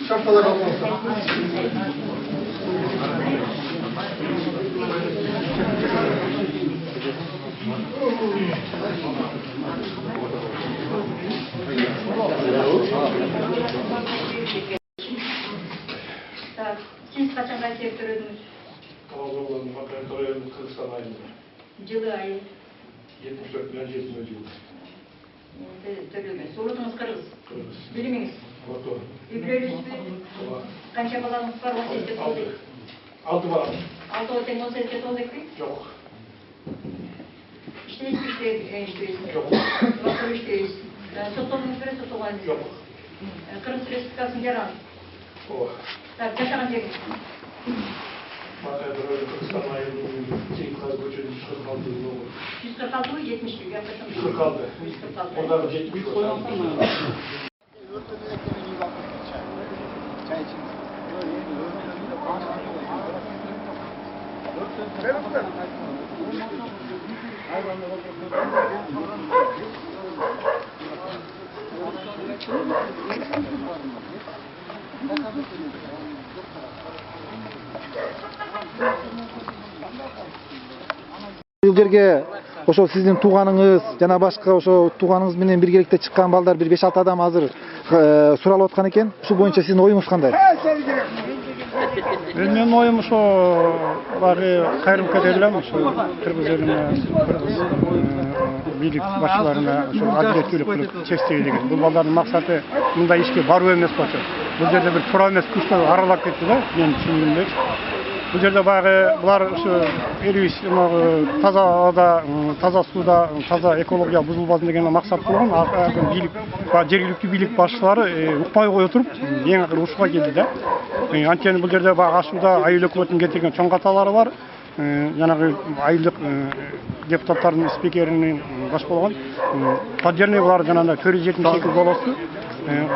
Şapkalar olmasa. Siz kaçan kayseri törediniz? Tamam, ben Toray'ın Kırgızistan ayında. Yılı ayı. 74 bilen 70 yıl. Törediniz. Sorudunuz Kırgız. Kırgız. Biliminiz. Doktor. Übrelüs mü? Kança balanız var? 18'de 18. 6 var. 6 oten 18'de 18 mi? Yok. İşte hiçbir şey Yok. Bakır işteyiz. Sotoğunuz göre sotoğunuz. Yok. Kırgız Respublikası'nın yaran. O. Tabii yaşanan yerim. Bakaya böyle Kırgızistan ayında Çin Kaz Göçer'in 146 yılı olur. 146 mı? 70 mi? Yaklaşım. 146. 146. Ondan 70 var. Çay için. Бул жерге ошо сиздин тууганыңыз жана башка ошо тууганыңыз менен биргеликте чыккан балдар бир 5-6 адам азыр суралып аткан экен. Ушул боюнча сиздин оюңуз кандай? Менин оюм ошо бары кайрылып кете элем, ошо кыргыз элине, кыргыз бийлик башчыларына ошо адилеттүүлүк кылып чечтеги деген. Бул балдардын максаты мындай ишке баруу эмес болчу. Бул жерде бир туура эмес күчтөр аралап кетти да, мен түшүндүм. Бул жерде баягы булар ошо эриш таза абада, таза сууда, таза экология бузулбасын деген максат болгон. Бийлик, жергиликтүү бийлик башчылары укпай кое туруп, эң акыры ушуга келди да. Анткени бул жерде баягы ашууда айыл өкмөтүнүн кетирген чоң каталары бар. Жанагы айылдык депутаттардын спикеринин баш болгон поддержный булар жанагы 478 болосу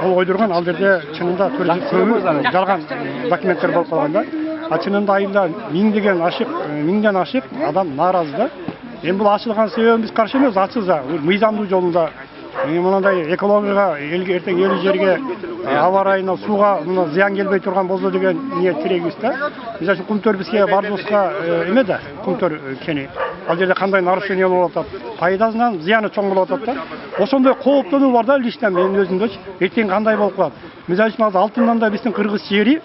кол койдурган. Ал жерде чынында көбү жалган документтер болуп калган да. Чынында айылда миңден ашык адам нааразы да. Эми бул ачылган себебин биз каршы эмес, ачылса мыйзамдуу жолунда мындай экологияга, эртең эл жерге, аба ырайына, сууга зыян келбей турган болсо деген ниет тирегибиз да. Мисалы үчүн Кумтөр бизге бардыбызга эме да, Кумтөр кени. Ал жерде кандай нарушение болуп атат, пайдасынан зыяны чоң болуп атат да. Ошондой кооптонуу бар да личтен менин өзүмдөчү. Эртең кандай болуп калат? Мисалы үчүн алтындан да биздин кыргыз эли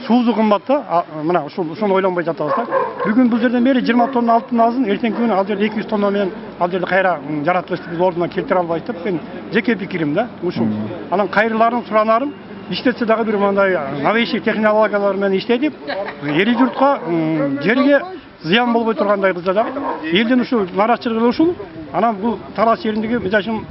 суузу кымбат да. Мына ушуну ойлонбой жатабыз да. Бүгүн бул жерден бери 20 тонна алтын алсын, эртеңки күнү ал жерде 200 тонна менен ал жерде кайра жаратылышты биз ордуна келтире албайбыз деп мен жеке пикирим да. Ушул. Анан кайрыларын суранарым, иштетсе дагы бир мындай новейший технологиялар менен иштетип, эл журтка жерге зыян болбой тургандай кылса дагы. Элдин ушул нааразычылыгы ушул. Анан бул талаш жериндеги мисалы үчүн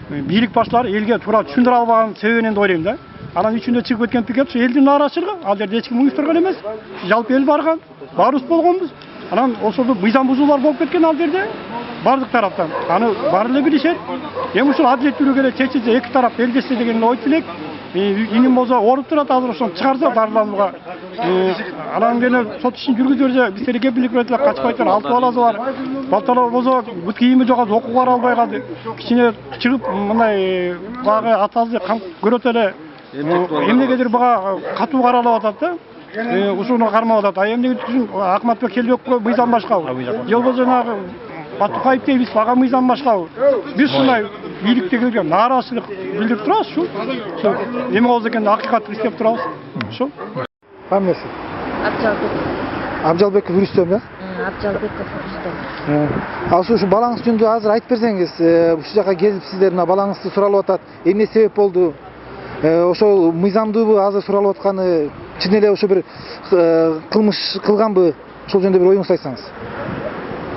бийлик баштары элге туура түшүндүрө албаган себебинен да ойлойм да. Анан үчүндө чыгып кеткен пикет ушу элдин нааразычылыгы. Ал жерде эч ким уюштурган эмес. Жалпы эл барган, баарыбыз болгонбуз. Анан ошол мыйзам бузуулар болуп кеткен ал жерде бардык тараптан. Аны баары эле билишет. Эми ушул адилеттүүлүк эле чечилсе, эки тарап белгесе деген ой тилек. Иним болсо ооруп турат, азыр ошону чыгарса дарыланууга. Анан кийин сот ишин жүргүзүп берсе, бизде кепилдик берет эле качпайтыр, 6 баласы бар. Балталар болсо бүт кийими жок, окууга бара албай калды. Кичине чыгып мындай багы атасы көрөт эле. Эмнегедир буга катуу каралып атат да. Ушуну кармап атат. Эмнеге үчүн Акматбек Келбековго мыйзам башкабы? Же болбосо жанагы Батукаев дейбиз, ага мыйзам башкабы? Биз ушундай бийликте келген нааразычылык билдирип турабыз ушу. Эме болсо экен акыйкатты иштеп турабыз. Ушул. Фамилиясы? Абжалбеков Рүстөм да? Абжалбеков Рүстөм. Ушу балаңыз жөнүндө азыр айтып берсеңиз, ушул жака келип сиздер мына балаңызды суралып атат. Эмне себеп болду? Ошол мыйзамдуубу азыр суралып атканы чын эле ошо бир кылмыш кылганбы? Ошол жөнүндө бир оюңузду айтсаңыз.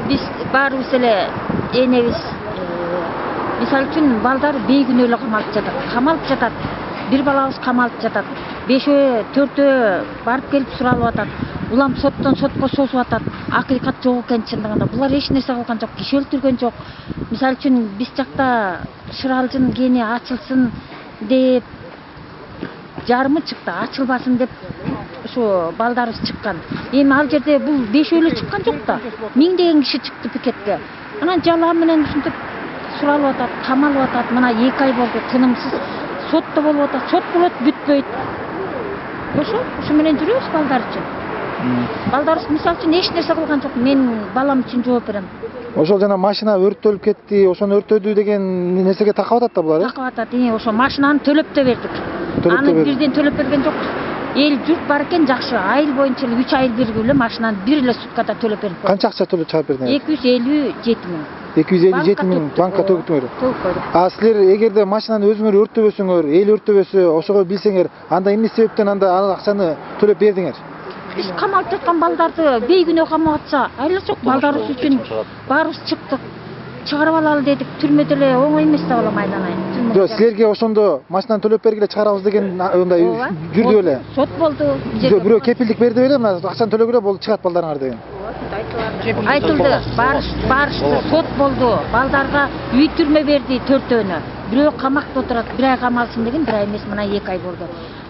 Биз баарыбыз эле энебиз. Мисалы үчүн балдар бейкүнөө эле камалып жатат. Бир балабыз камалып жатат. 5-өө, 4-өө барып келип суралып атат. Улам соттон сотко созуп атат. Акыйкат жок экен чындыгында. Булар эч нерсе кылган жок, киши өлтүргөн жок. Мисалы үчүн биз жакта Шыралжын кени ачылсын деп жарымы чыкты, ачылбасын деп ушу балдарыбыз чыккан. Эми ал жерде бул 5 эле чыккан жок да. Миңдеген киши чыкты пикетке. Анан жалаа менен ушинтип суралып атат, камалып атат. Мына 2 ай болду тынымсыз сотто болуп атат, сот болот, бүтпөйт. Ошо менен жүрөбүз балдар үчүн. Балдарыбыз мисалы үчүн эч нерсе кылган жок. Мен балам үчүн жооп берем. Ошол жана машина өрттөлүп кетти, ошону өрттөдү деген нерсеге такап атат да булар, э? Такап атат. Ошо машинаны төлөп да бердик. Төлөп да Аны бердик. бирден төлөп берген жокпуз. Эл журт бар экен, жакшы. Айыл боюнча 3 айыл биргип эле машинаны бир эле суткада төлөп берип койдук. Канча акча төлөп чыгарып бердиңер? 257 миң. 257 миң банкка төгүптүңөр. Төгүп койдук. А силер эгерде машинаны өзүңөр өрттөбөсөңөр, эл өрттөбөсө, ошого билсеңер, анда эмне себептен анда акчаны төлөп бердиңер? Биз камалып жаткан балдарды бейгүнөө камап атса, айла жок, балдарыбыз үчүн баарыбыз чыктык. Чыгарып алалы дедик, түрмөдө эле оңой эмес да балам айланай. Жок, силерге ошондо машинаны төлөп бергиле чыгарабыз деген андай жүрдү беле. Сот болду. Жок, бирөө кепилдик берди беле, мына акчаны төлөгүлө болду, чыгат балдарыңар деген. Айтылды, барышты, сот болду. Балдарга үй түрмө берди 4-өөнө. Бирөө камакта отурат, 1 ай камалсын деген, 1 ай эмес, мына 2 ай болду.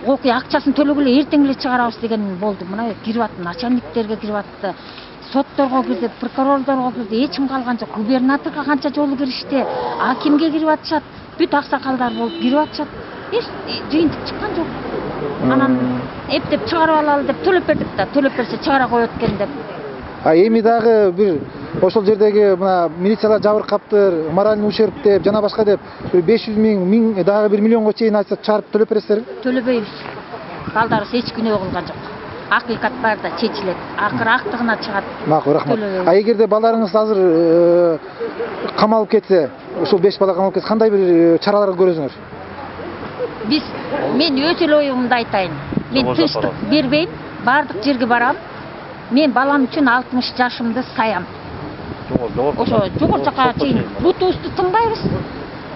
Окуй акчасын төлөгүлө эртең эле чыгарабыз деген болду. Мына кирип атты, начальниктерге кирип атты. Сотторго кирди, прокурорлорго кирди, эч ким калган жок. Губернаторго канча жолу киришти, акимге кирип атышат, бүт аксакалдар болуп кирип атышат. Эч жыйынтык чыккан жок. Анан эптеп чыгарып алалы деп төлөп бердик да, төлөп берсе чыгара коет экен деп. А эми дагы бир ошол жердеги мына милициялар жабыркаптыр, моральный ущерб деп, жана башка деп 500 миң, дагы 1 миллионго чейин айтса чыгарып төлөп бересиздерби? Төлөбөйбүз. Балдарыбыз эч күнөө кылган жок. Акыйкат бар да чечилет. Акыры актыгына чыгат. Макул, рахмат. А эгерде балдарыңыз азыр камалып кетсе, ошол 5 бала камалып кетсе, кандай бир чаралар көрөсүңөр? Мен өз эле оюмду айтайын. Мен тынчтык бербейм, бардык жерге барам. Мен балам үчүн 60 жашымды саям. Ошо жогору жака чейин бутубузду тыңбайбыз.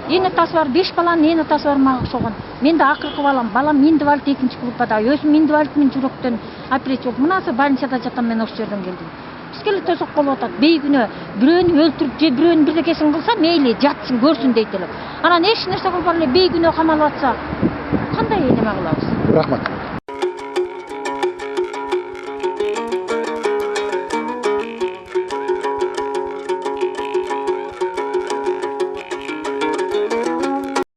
Эне атасы бар, 5 баланын эне атасы бар мага окшогон. Мен да акыркы балам инвалид 2-нчи группада, өзүм инвалидмин, жүрөктөн операция болуп. Мынасы больницада жатам, мен ошол жерден келдим. Бизге эле тозок болуп атат. Бейгүнөө бирөөнү өлтүрүп же бирөөнүн бирдекесин кылса, мейли жатсын, көрсүн дейт эле. Анан эч нерсе кылбай эле бейгүнөө камалып атса, кандай неме кылабыз? Рахмат.